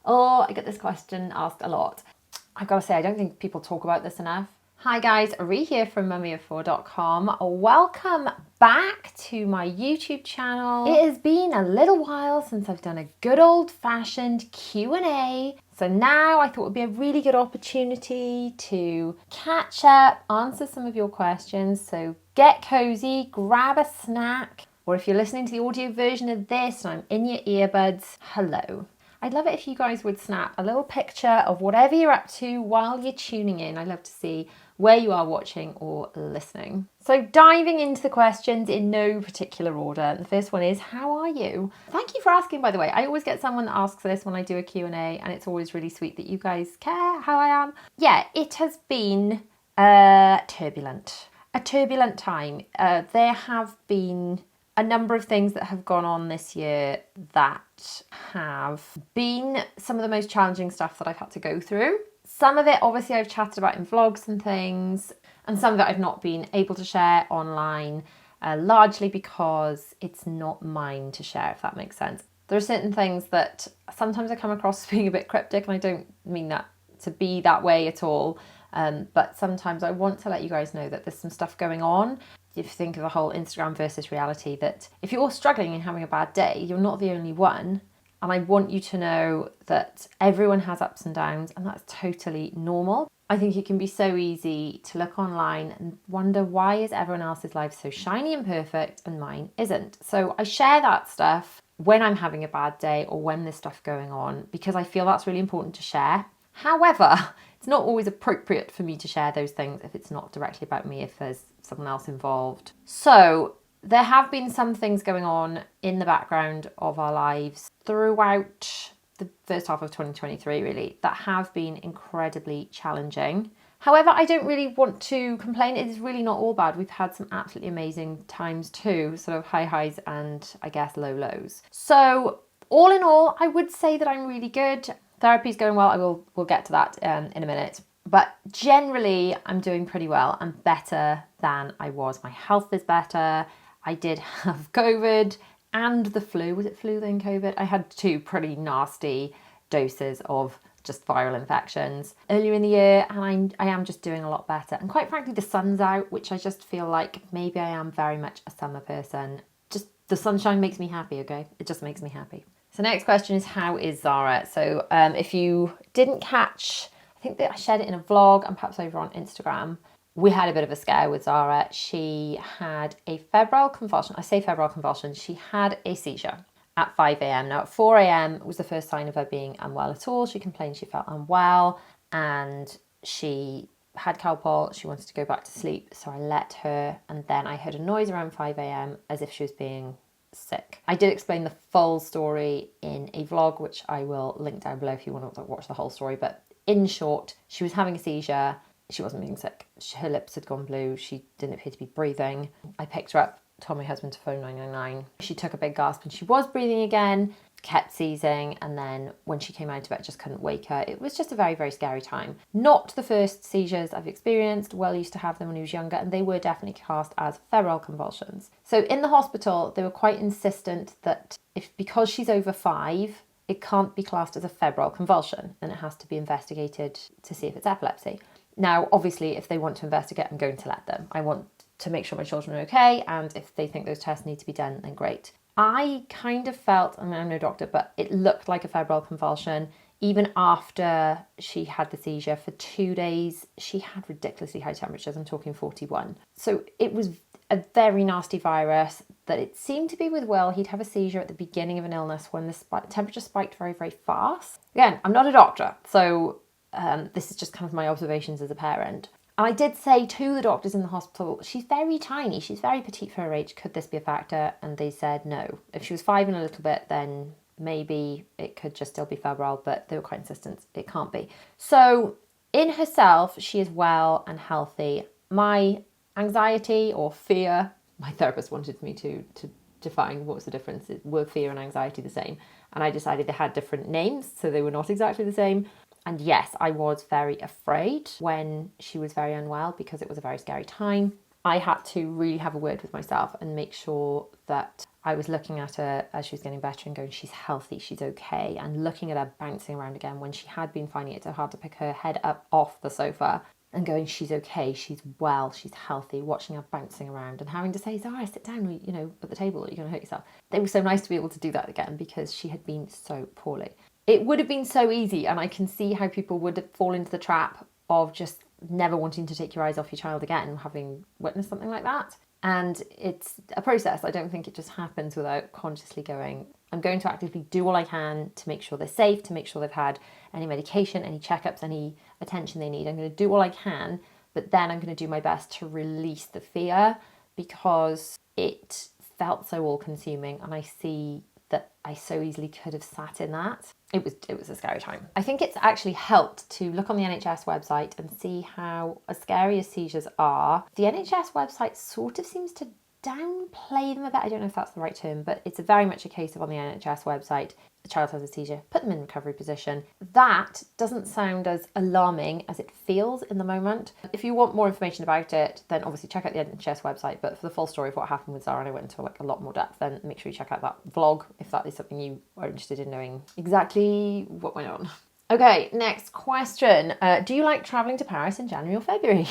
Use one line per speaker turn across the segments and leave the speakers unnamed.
Oh, I get this question asked a lot. I've got to say, I don't think people talk about this enough. Hi guys, Ari here from mummyof4.com. Welcome back to my YouTube channel. It has been a little while since I've done a good old-fashioned Q&A. So now I thought it would be a really good opportunity to catch up, answer some of your questions. So get cozy, grab a snack, or if you're listening to the audio version of this and I'm in your earbuds, hello. I'd love it if you guys would snap a little picture of whatever you're up to while you're tuning in. I'd love to see where you are watching or listening. So diving into the questions in no particular order. The first one is, how are you? Thank you for asking, by the way. I always get someone that asks this when I do a Q&A, and it's always really sweet that you guys care how I am. Yeah, it has been turbulent. A turbulent time. There have been a number of things that have gone on this year that have been some of the most challenging stuff that I've had to go through. Some of it, obviously, I've chatted about in vlogs and things, and some of it I've not been able to share online, largely because it's not mine to share, if that makes sense. There are certain things that sometimes I come across as being a bit cryptic, and I don't mean that to be that way at all, but sometimes I want to let you guys know that there's some stuff going on. If you think of the whole Instagram versus reality, that if you're struggling and having a bad day, you're not the only one. And I want you to know that everyone has ups and downs, and that's totally normal. I think it can be so easy to look online and wonder, why is everyone else's life so shiny and perfect and mine isn't? So I share that stuff when I'm having a bad day or when there's stuff going on, because I feel that's really important to share. However, it's not always appropriate for me to share those things if it's not directly about me, if there's someone else involved. So there have been some things going on in the background of our lives throughout the first half of 2023, really, that have been incredibly challenging. However, I don't really want to complain. It is really not all bad. We've had some absolutely amazing times too, sort of high highs and I guess low lows. So all in all, I would say that I'm really good. Therapy's going well. We'll get to that in a minute. But generally, I'm doing pretty well. I'm better than I was. My health is better. I did have COVID and the flu. Was it flu then COVID? I had two pretty nasty doses of just viral infections earlier in the year, and I am just doing a lot better. And quite frankly, the sun's out, which I just feel like maybe I am very much a summer person. Just the sunshine makes me happy, okay? It just makes me happy. So next question is, how is Zara? So if you didn't catch, I think that I shared it in a vlog and perhaps over on Instagram, we had a bit of a scare with Zara. She had a febrile convulsion. I say febrile convulsion. She had a seizure at 5 a.m. Now at 4 a.m. was the first sign of her being unwell at all. She complained she felt unwell and she had Calpol. She wanted to go back to sleep. So I let her, and then I heard a noise around 5 a.m. as if she was being sick. I did explain the full story in a vlog, which I will link down below if you want to watch the whole story. But in short, she was having a seizure. She wasn't being sick. Her lips had gone blue. She didn't appear to be breathing. I picked her up, told my husband to phone 999. She took a big gasp and she was breathing again, kept seizing, and then when she came out of it, just couldn't wake her. It was just a very, very scary time. Not the first seizures I've experienced. Well, used to have them when he was younger, and they were definitely classed as febrile convulsions. So in the hospital, they were quite insistent that because she's over 5, it can't be classed as a febrile convulsion, and it has to be investigated to see if it's epilepsy. Now, obviously, if they want to investigate, I'm going to let them. I want to make sure my children are okay, and if they think those tests need to be done, then great. I kind of felt, I mean, I'm no doctor, but it looked like a febrile convulsion. Even after she had the seizure for 2 days, she had ridiculously high temperatures. I'm talking 41. So it was a very nasty virus that it seemed to be with Will. He'd have a seizure at the beginning of an illness when the temperature spiked very, very fast. Again, I'm not a doctor, so this is just kind of my observations as a parent. And I did say to the doctors in the hospital, she's very tiny, she's very petite for her age, could this be a factor? And they said no. If she was 5 and a little bit, then maybe it could just still be febrile, but they were quite insistent it can't be. So in herself, she is well and healthy. My anxiety or fear, my therapist wanted me to define what was the difference. Were fear and anxiety the same? And I decided they had different names, so they were not exactly the same. And yes, I was very afraid when she was very unwell because it was a very scary time. I had to really have a word with myself and make sure that I was looking at her as she was getting better and going, she's healthy, she's okay, and looking at her bouncing around again when she had been finding it so hard to pick her head up off the sofa, and going, she's okay, she's well, she's healthy, watching her bouncing around and having to say, Zara, sit down, you know, at the table, you're going to hurt yourself. It was so nice to be able to do that again because she had been so poorly. It would have been so easy, and I can see how people would fall into the trap of just never wanting to take your eyes off your child again, having witnessed something like that. And it's a process. I don't think it just happens without consciously going, I'm going to actively do all I can to make sure they're safe, to make sure they've had any medication, any checkups, any attention they need. I'm going to do all I can, but then I'm going to do my best to release the fear because it felt so all-consuming, and I see that I so easily could have sat in that. It was a scary time. I think it's actually helped to look on the NHS website and see how, as scary as seizures are, the NHS website sort of seems to downplay them a bit. I don't know if that's the right term, but it's very much a case of on the NHS website, a child has a seizure, put them in recovery position. That doesn't sound as alarming as it feels in the moment. If you want more information about it, then obviously check out the NHS website, but for the full story of what happened with Zara, and I went into like a lot more depth, then make sure you check out that vlog if that is something you are interested in knowing exactly what went on. Okay, next question. Do you like travelling to Paris in January or February?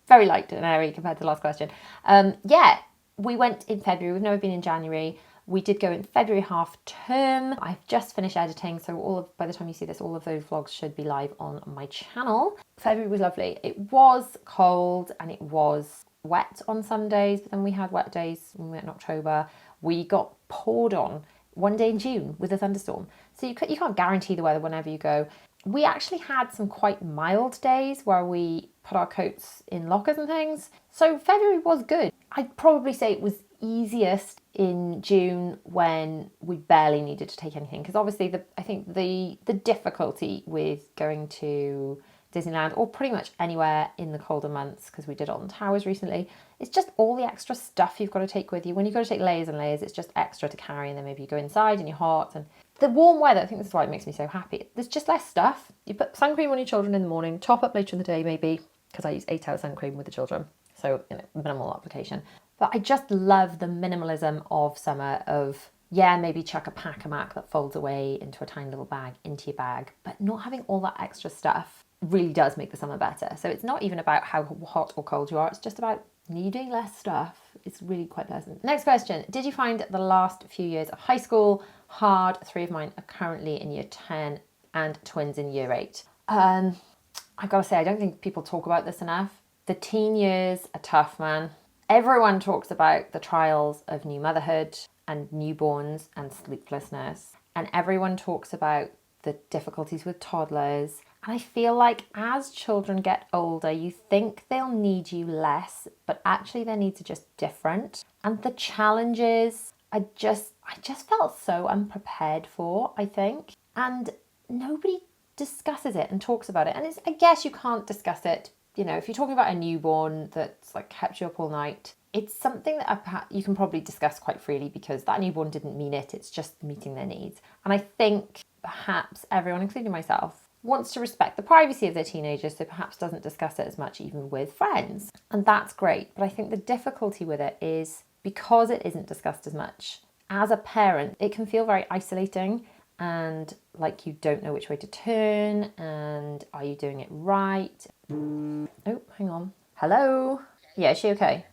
Very light and airy compared to the last question. Yeah, we went in February. We've never been in January. We did go in February half term. I've just finished editing, so by the time you see this, all of those vlogs should be live on my channel. February was lovely. It was cold and it was wet on some days, but then we had wet days when we went in October. We got poured on one day in June with a thunderstorm. So you can't guarantee the weather whenever you go. We actually had some quite mild days where we put our coats in lockers and things. So February was good. I'd probably say it was easiest in June when we barely needed to take anything, because obviously I think the difficulty with going to Disneyland or pretty much anywhere in the colder months, because we did it on the towers recently, it's just all the extra stuff you've got to take with you. When you've got to take layers and layers, it's just extra to carry, and then maybe you go inside and you're hot. And the warm weather, I think this is why it makes me so happy. There's just less stuff. You put sun cream on your children in the morning, top up later in the day maybe, because I use 8-hour sun cream with the children, so minimal application. But I just love the minimalism of summer of, yeah, maybe chuck a pack-a-mac that folds away into a tiny little bag, into your bag, but not having all that extra stuff really does make the summer better. So it's not even about how hot or cold you are, it's just about needing less stuff. It's really quite pleasant. Next question. Did you find the last few years of high school hard? 3 of mine are currently in year 10 and twins in year 8. I've got to say, I don't think people talk about this enough. The teen years are tough, man. Everyone talks about the trials of new motherhood and newborns and sleeplessness, and everyone talks about the difficulties with toddlers. And I feel like as children get older, you think they'll need you less, but actually their needs are just different. And the challenges, I just felt so unprepared for, I think. And nobody discusses it and talks about it. And I guess you can't discuss it. You know, if you're talking about a newborn that's like kept you up all night, it's something that you can probably discuss quite freely because that newborn didn't mean it. It's just meeting their needs. And I think perhaps everyone, including myself, wants to respect the privacy of their teenagers, so perhaps doesn't discuss it as much even with friends. And that's great. But I think the difficulty with it is because it isn't discussed as much, as a parent, it can feel very isolating and like you don't know which way to turn, and are you doing it right? Oh, hang on. Hello? Yeah, is she okay?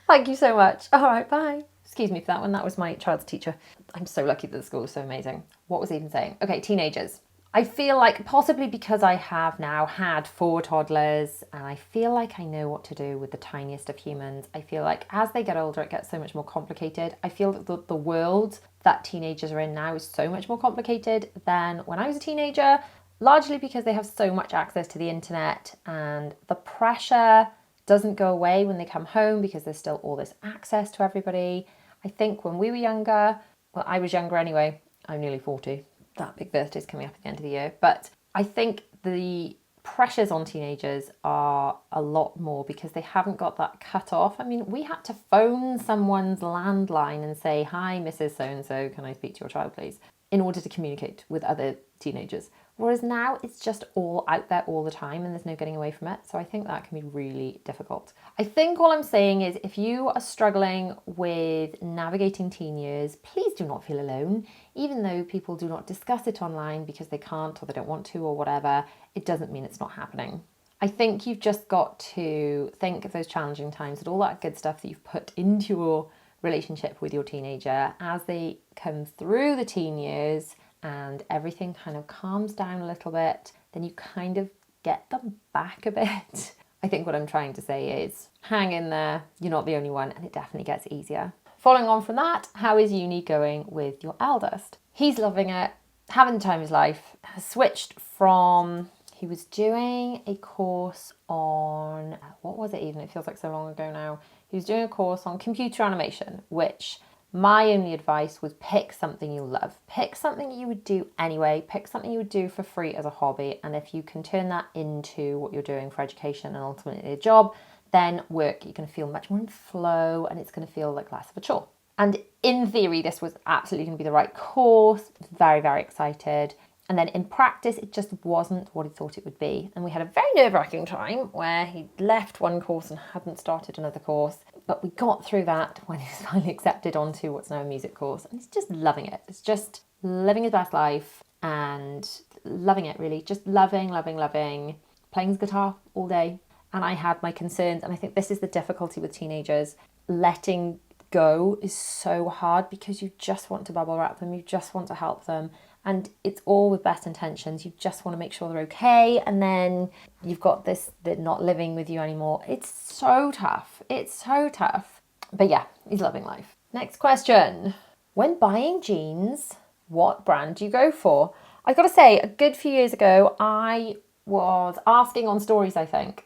Thank you so much. All right, bye. Excuse me for that one. That was my child's teacher. I'm so lucky that the school is so amazing. What was I even saying? Okay, teenagers. I feel like possibly because I have now had 4 toddlers and I feel like I know what to do with the tiniest of humans. I feel like as they get older, it gets so much more complicated. I feel that the world that teenagers are in now is so much more complicated than when I was a teenager, largely because they have so much access to the internet and the pressure doesn't go away when they come home because there's still all this access to everybody. I think when we were younger, well, I was younger anyway, I'm nearly 40. That big birthday is coming up at the end of the year. But I think the pressures on teenagers are a lot more because they haven't got that cut off. I mean, we had to phone someone's landline and say, hi, Mrs. So-and-so, can I speak to your child, please? In order to communicate with other teenagers. Whereas now it's just all out there all the time and there's no getting away from it. So I think that can be really difficult. I think all I'm saying is if you are struggling with navigating teen years, please do not feel alone. Even though people do not discuss it online because they can't or they don't want to or whatever, it doesn't mean it's not happening. I think you've just got to think of those challenging times and all that good stuff that you've put into your relationship with your teenager as they come through the teen years and everything kind of calms down a little bit, then you kind of get them back a bit. I think what I'm trying to say is hang in there, you're not the only one, and it definitely gets easier. Following on from that, how is uni going with your eldest? He's loving it, having the time of his life, has switched from, he was doing a course on, what was it even? It feels like so long ago now. He was doing a course on computer animation, which my only advice was pick something you love. Pick something you would do anyway. Pick something you would do for free as a hobby. And if you can turn that into what you're doing for education and ultimately a job, then work. You're going to feel much more in flow and it's going to feel like less of a chore. And in theory, this was absolutely going to be the right course. Very, very excited. And then in practice, it just wasn't what he thought it would be. And we had a very nerve-wracking time where he left one course and hadn't started another course. But we got through that when he was finally accepted onto what's now a music course. And he's just loving it. It's just living his best life and loving it, really. Just loving, playing his guitar all day. And I had my concerns. And I think this is the difficulty with teenagers. Letting go is so hard because you just want to bubble wrap them. You just want to help them. And it's all with best intentions. You just want to make sure they're okay. And then you've got this, they're not living with you anymore. It's so tough. It's so tough. But yeah, he's loving life. Next question. When buying jeans, what brand do you go for? I've got to say, a good few years ago, I was asking on stories, I think.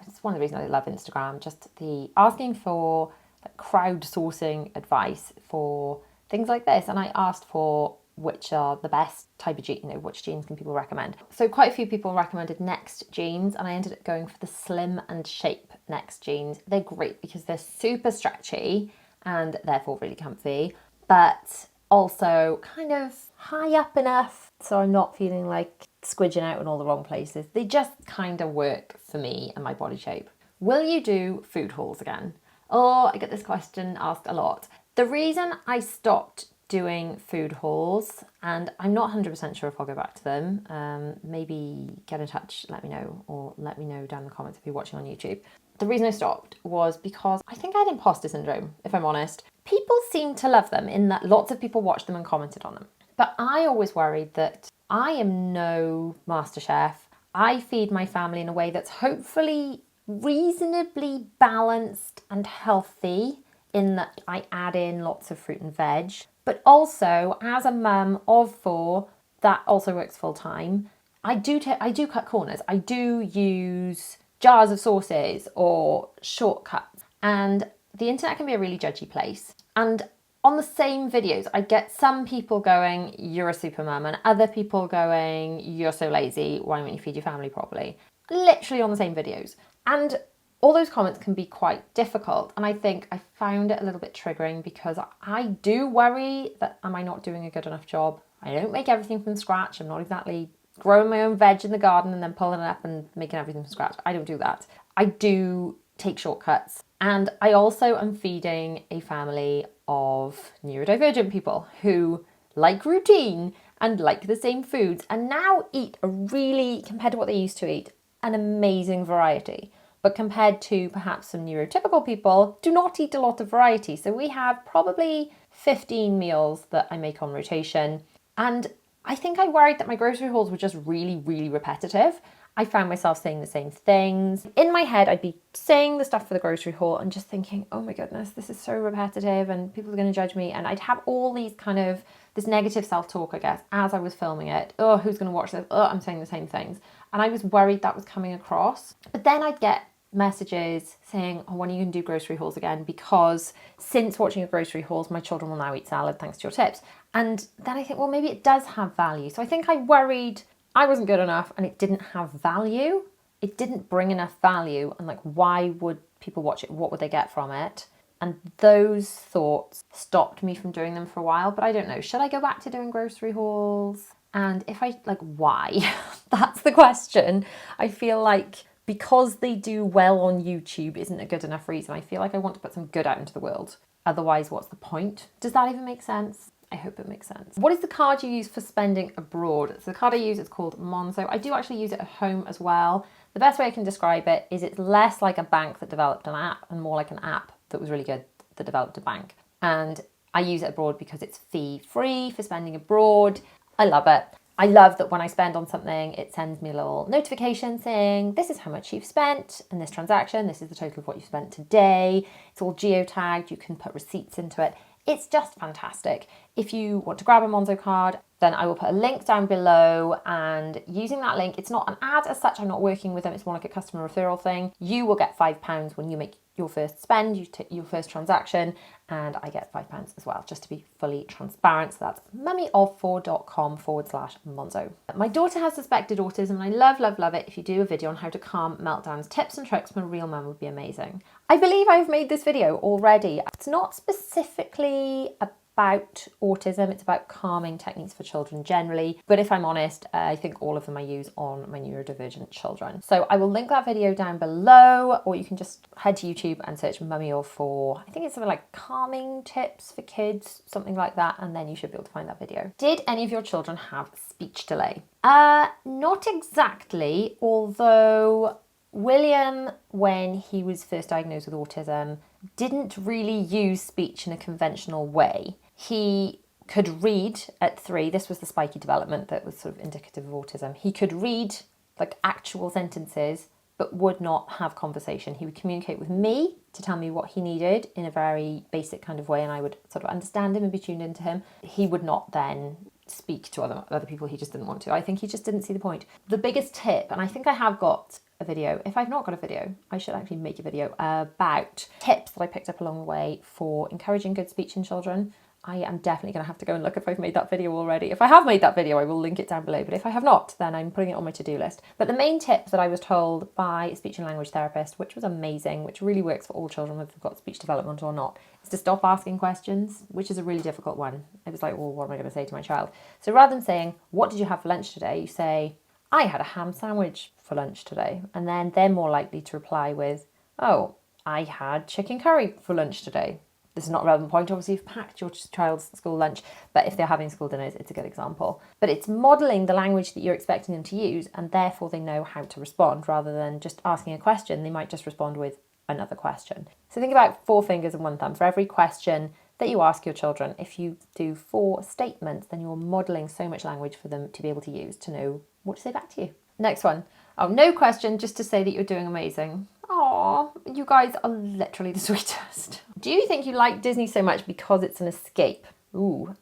It's one of the reasons I love Instagram. Just the asking for crowdsourcing advice for things like this. And I asked for which are the best type of jeans, which jeans can people recommend. So quite a few people recommended Next jeans and I ended up going for the Slim and Shape Next jeans. They're great because they're super stretchy and therefore really comfy, but also kind of high up enough so I'm not feeling like squidging out in all the wrong places. They just kind of work for me and my body shape. Will you do food hauls again? Oh, I get this question asked a lot. The reason I stopped doing food hauls, and I'm not 100% sure if I'll go back to them, maybe get in touch, let me know, or let me know down in the comments if you're watching on YouTube. The reason I stopped was because I think I had imposter syndrome, if I'm honest. People seemed to love them in that lots of people watched them and commented on them. But I always worried that I am no master chef. I feed my family in a way that's hopefully reasonably balanced and healthy in that I add in lots of fruit and veg. But also, as a mum of 4, that also works full time. I do cut corners. I do use jars of sauces or shortcuts. And the internet can be a really judgy place. And on the same videos, I get some people going, you're a super mum, and other people going, you're so lazy, why don't you feed your family properly? Literally on the same videos. And all those comments can be quite difficult. And I think I found it a little bit triggering because I do worry that am I not doing a good enough job? I don't make everything from scratch. I'm not exactly growing my own veg in the garden and then pulling it up and making everything from scratch. I don't do that. I do take shortcuts. And I also am feeding a family of neurodivergent people who like routine and like the same foods and now eat a really, compared to what they used to eat, an amazing variety. But compared to perhaps some neurotypical people, do not eat a lot of variety. So we have probably 15 meals that I make on rotation. And I think I worried that my grocery hauls were just really, really repetitive. I found myself saying the same things. In my head, I'd be saying the stuff for the grocery haul and just thinking, oh my goodness, this is so repetitive and people are going to judge me. And I'd have all these kind of, this negative self-talk, I guess, as I was filming it. Oh, who's going to watch this? Oh, I'm saying the same things. And I was worried that was coming across. But then I'd get messages saying, oh, when are you going to do grocery hauls again? Because since watching your grocery hauls, my children will now eat salad thanks to your tips. And then I think, well, maybe it does have value. So I think I worried I wasn't good enough and it didn't have value. It didn't bring enough value. And like, why would people watch it? What would they get from it? And those thoughts stopped me from doing them for a while. But I don't know. Should I go back to doing grocery hauls? And if I, like, why? That's the question. I feel like because they do well on YouTube isn't a good enough reason. I feel like I want to put some good out into the world. Otherwise, what's the point? Does that even make sense? I hope it makes sense. What is the card you use for spending abroad? So the card I use is called Monzo. I do actually use it at home as well. The best way I can describe it is it's less like a bank that developed an app and more like an app that was really good that developed a bank. And I use it abroad because it's fee-free for spending abroad. I love it. I love that when I spend on something, it sends me a little notification saying, this is how much you've spent in this transaction. This is the total of what you spent today. It's all geotagged. You can put receipts into it. It's just fantastic. If you want to grab a Monzo card, then I will put a link down below, and using that link, it's not an ad as such. I'm not working with them. It's more like a customer referral thing. You will get £5 when you make your first spend, you take your first transaction, and I get £5 as well, just to be fully transparent. So that's mummyof4.com/Monzo. My daughter has suspected autism, and I love, love, love it. If you do a video on how to calm meltdowns, tips and tricks from a real mum would be amazing. I believe I've made this video already. It's not specifically about autism, it's about calming techniques for children generally. But if I'm honest, I think all of them I use on my neurodivergent children. So I will link that video down below, or you can just head to YouTube and search Mummy of 4. I think it's something like calming tips for kids, something like that, and then you should be able to find that video. Did any of your children have speech delay? Not exactly, although William, when he was first diagnosed with autism, didn't really use speech in a conventional way. He could read at 3. This was the spiky development that was sort of indicative of autism. He could read like actual sentences, but would not have conversation. He would communicate with me to tell me what he needed in a very basic kind of way, and I would sort of understand him and be tuned into him. He would not then speak to other people. He just didn't want to. I think he just didn't see the point. The biggest tip, and I think I have got a video. If I've not got a video, I should actually make a video about tips that I picked up along the way for encouraging good speech in children. I am definitely going to have to go and look if I've made that video already. If I have made that video, I will link it down below. But if I have not, then I'm putting it on my to-do list. But the main tip that I was told by a speech and language therapist, which was amazing, which really works for all children whether they've got speech development or not, is to stop asking questions, which is a really difficult one. I was like, well, what am I going to say to my child? So rather than saying, what did you have for lunch today? You say, I had a ham sandwich for lunch today. And then they're more likely to reply with, oh, I had chicken curry for lunch today. This is not a relevant point. Obviously, you've packed your child's school lunch, but if they're having school dinners, it's a good example. But it's modelling the language that you're expecting them to use, and therefore they know how to respond rather than just asking a question. They might just respond with another question. So think about 4 fingers and 1 thumb. For every question that you ask your children, if you do 4 statements, then you're modelling so much language for them to be able to use to know what to say back to you. Next one. Oh, no question, just to say that you're doing amazing. Aw, you guys are literally the sweetest. Do you think you like Disney so much because it's an escape? Ooh,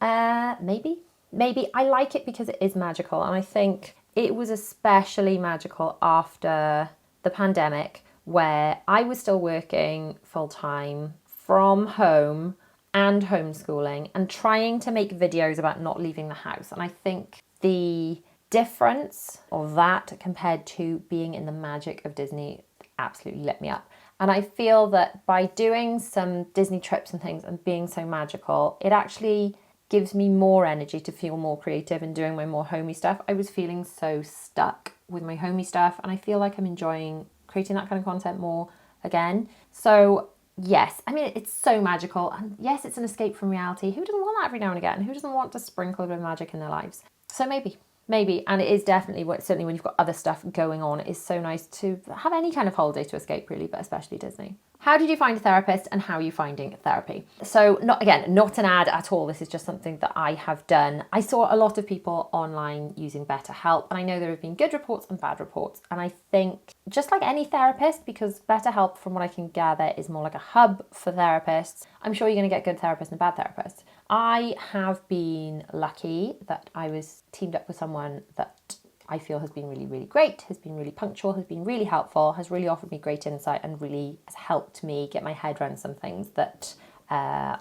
maybe. Maybe. I like it because it is magical, and I think it was especially magical after the pandemic, where I was still working full-time from home and homeschooling and trying to make videos about not leaving the house. And I think the difference of that compared to being in the magic of Disney absolutely lit me up. And I feel that by doing some Disney trips and things and being so magical, it actually gives me more energy to feel more creative and doing my more homey stuff. I was feeling so stuck with my homey stuff, and I feel like I'm enjoying creating that kind of content more again. So yes, I mean, it's so magical, and yes, it's an escape from reality. Who doesn't want that every now and again? Who doesn't want to sprinkle a bit of magic in their lives? So maybe, and it is definitely, certainly when you've got other stuff going on, it is so nice to have any kind of holiday to escape really, but especially Disney. How did you find a therapist, and how are you finding therapy? So not an ad at all. This is just something that I have done. I saw a lot of people online using BetterHelp, and I know there have been good reports and bad reports. And I think just like any therapist, because BetterHelp, from what I can gather, is more like a hub for therapists, I'm sure you're going to get good therapists and bad therapists. I have been lucky that I was teamed up with someone that I feel has been really, really great, has been really punctual, has been really helpful, has really offered me great insight, and really has helped me get my head around some things that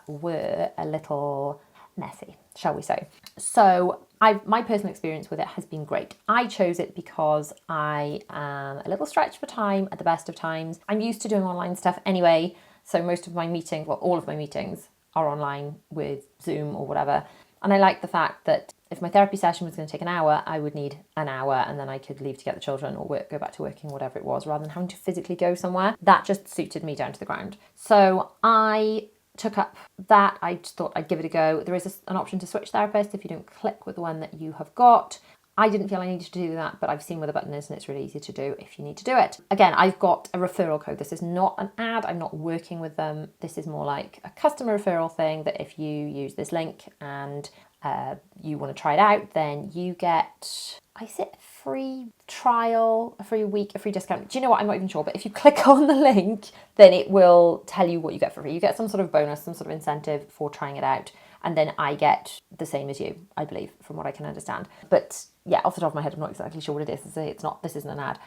were a little messy, shall we say. So my personal experience with it has been great. I chose it because I am a little stretched for time at the best of times. I'm used to doing online stuff anyway, so most of my meetings, well, all of my meetings are online with Zoom or whatever. And I like the fact that if my therapy session was going to take an hour, I would need an hour, and then I could leave to get the children or go back to working, whatever it was, rather than having to physically go somewhere. That just suited me down to the ground. So I took up that. I just thought I'd give it a go. There is an option to switch therapist if you don't click with the one that you have got. I didn't feel I needed to do that, but I've seen where the button is and it's really easy to do if you need to do it. Again, I've got a referral code. This is not an ad. I'm not working with them. This is more like a customer referral thing that if you use this link and you want to try it out, then you get, I say, a free trial, a free week, a free discount. Do you know what? I'm not even sure, but if you click on the link, then it will tell you what you get for free. You get some sort of bonus, some sort of incentive for trying it out. And then I get the same as you, I believe, from what I can understand. But yeah, off the top of my head, I'm not exactly sure what it is. It's not, this isn't an ad.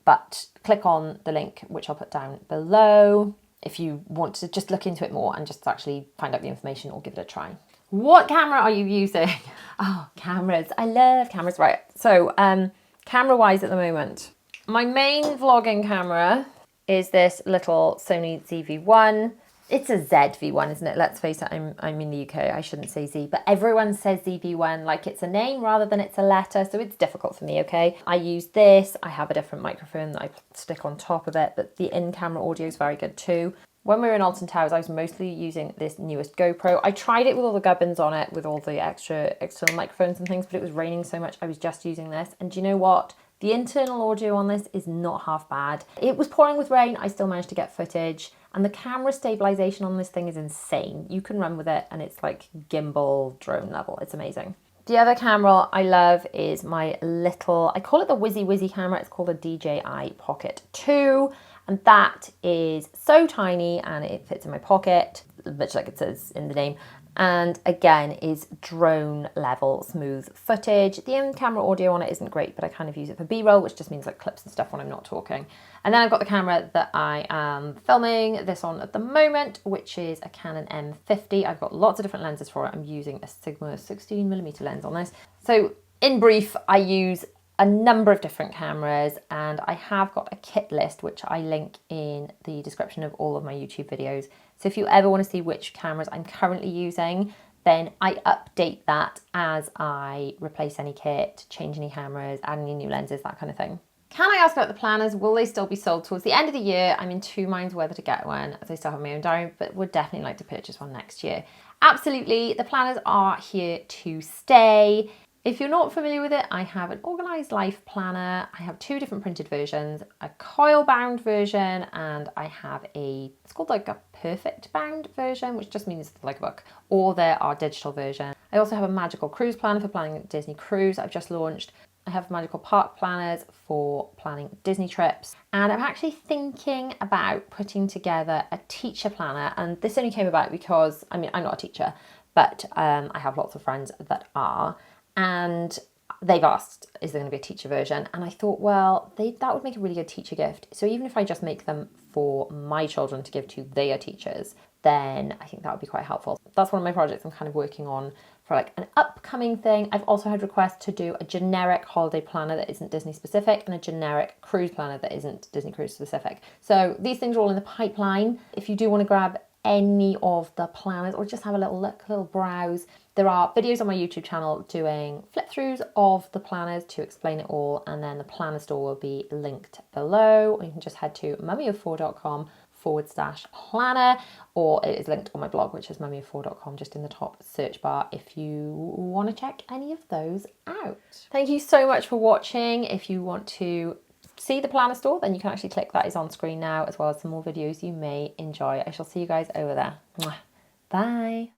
But click on the link, which I'll put down below, if you want to just look into it more and just actually find out the information or give it a try. What camera are you using? Oh, cameras. I love cameras. Right. So camera-wise at the moment, my main vlogging camera is this little Sony ZV-1. It's a ZV-1, isn't it? Let's face it, I'm in the UK. I shouldn't say Z, but everyone says ZV-1 like it's a name rather than it's a letter, so it's difficult for me, okay? I use this. I have a different microphone that I stick on top of it, but the in-camera audio is very good too. When we were in Alton Towers, I was mostly using this newest GoPro. I tried it with all the gubbins on it, with all the extra external microphones and things, but it was raining so much, I was just using this. And do you know what? The internal audio on this is not half bad. It was pouring with rain, I still managed to get footage. And the camera stabilization on this thing is insane. You can run with it and it's like gimbal drone level. It's amazing. The other camera I love is my little, I call it the Whizzy camera. It's called a DJI Pocket 2. And that is so tiny and it fits in my pocket, much like it says in the name. And again, is drone level smooth footage. The in-camera audio on it isn't great, but I kind of use it for B-roll, which just means like clips and stuff when I'm not talking. And then I've got the camera that I am filming this on at the moment, which is a Canon M50. I've got lots of different lenses for it. I'm using a Sigma 16mm lens on this. So in brief, I use a number of different cameras, and I have got a kit list which I link in the description of all of my YouTube videos. So if you ever want to see which cameras I'm currently using, then I update that as I replace any kit, change any cameras, add any new lenses, that kind of thing. Can I ask about the planners? Will they still be sold towards the end of the year? I'm in two minds whether to get one, as I still have my own diary, but would definitely like to purchase one next year. Absolutely, the planners are here to stay. If you're not familiar with it, I have an organised life planner. I have two different printed versions, a coil bound version, and I have it's called like a perfect bound version, which just means like a book, or there are digital versions. I also have a magical cruise planner for planning a Disney cruise I've just launched. I have magical park planners for planning Disney trips. And I'm actually thinking about putting together a teacher planner. And this only came about because, I mean, I'm not a teacher, but I have lots of friends that are. And they've asked, is there going to be a teacher version? And I thought, well, that would make a really good teacher gift. So even if I just make them for my children to give to their teachers, then I think that would be quite helpful. That's one of my projects I'm kind of working on for like an upcoming thing. I've also had requests to do a generic holiday planner that isn't Disney specific and a generic cruise planner that isn't Disney cruise specific. So these things are all in the pipeline. If you do want to grab any of the planners or just have a little look, a little browse, there are videos on my YouTube channel doing flip throughs of the planners to explain it all, and then the planner store will be linked below. You can just head to mummyof4.com/planner, or it is linked on my blog, which is mummyof4.com, just in the top search bar if you want to check any of those out. Thank you so much for watching. If you want to see the planner store, then you can actually click that is on screen now, as well as some more videos you may enjoy. I shall see you guys over there. Mwah. Bye.